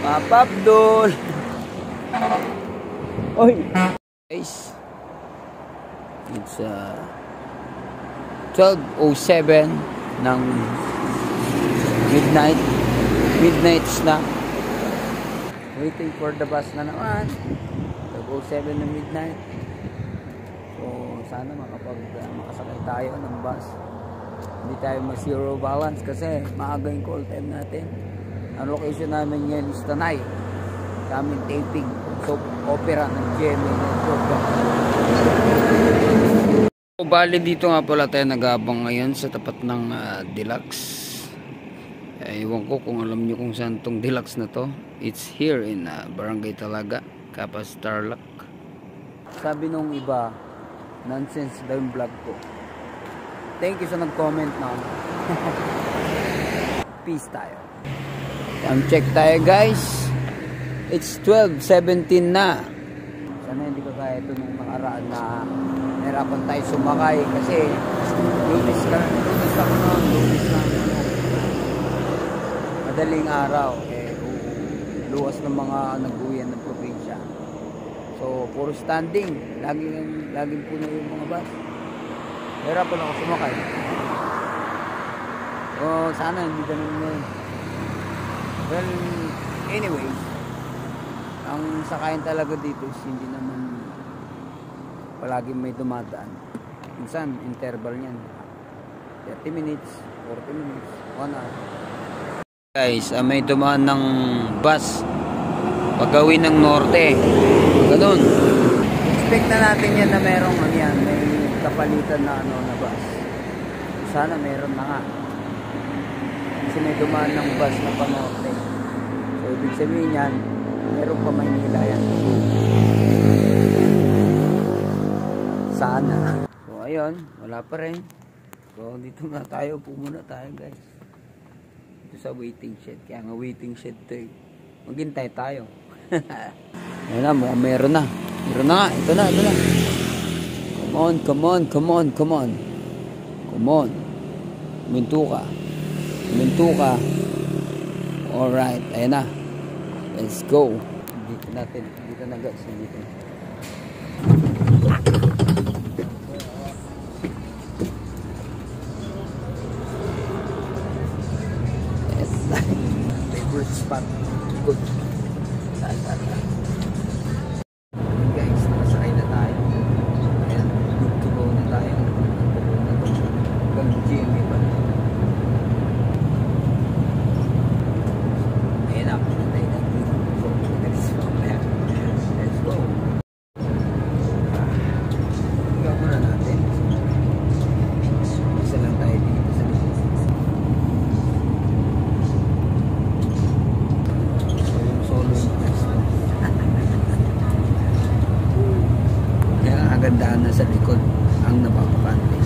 Mapabdol. Oy. Guys. It's 12:07 ng midnight. Midnights na. Waiting for the bus na naman. 12:07 ng midnight. So, sana makasakay tayo ng bus. Hindi tayo ma-zero balance kasi maaga yung call time natin. Ang location namin ngayon is Tanay. Kaming taping soap opera ng GMA Network. So, bali dito nga pala tayo nag-abang ngayon sa tapat ng Deluxe. Ewan ko kung alam nyo kung saan tong Deluxe na to. It's here in Barangay Talaga, Capas, Tarlac. Sabi nung iba, nonsense daw yung vlog ko. Thank you sa nag-comment na. Peace tayo. Time check tayo guys. It's 12:17 na. Sana hindi ko kaya ito nung nakaraan na nahirapan tayo sumakay kasi lumis na madaling araw luwas ng mga nag-uwian ng probinsya. So puro standing, laging puno yung mga bus. Nahirapan ako sumakay. So sana hindi ganun ngayon. Well, anyway, ang sakayan talaga dito is hindi naman palagi may dumadaan. Minsan, interval niyan. 30 minutes, 40 minutes, 1 hour. Guys, may dumaan ng bus pagawin ng norte. Ganun. Expect na natin yan na merong may kapalitan na na bus. Sana meron na nga. Kasi may dumaan ng bus na panorte. So, ibig sabihin yan, meron pa Maynila yan. Sana. So, ayun. Wala pa rin. So, dito na tayo. Pumuna tayo, guys. Dito sa waiting shed. Kaya nga waiting shed to eh. Maghintay tayo. Ayun na. Mukhang meron na. Meron na nga. Ito na. Ito na. Come on. Come on. Come on. Come on. Come on. Minto ka. Minto ka. Alright. Ayun na. Let's go. Dito natin. Dito na guys. Dito na. Yes. Favorite spot. Good. Saan. Guys, nasakay na tayo. Ayan. Good to go na tayo. Hanggang GMA pa. Gandaan na sa likod ang napapakante.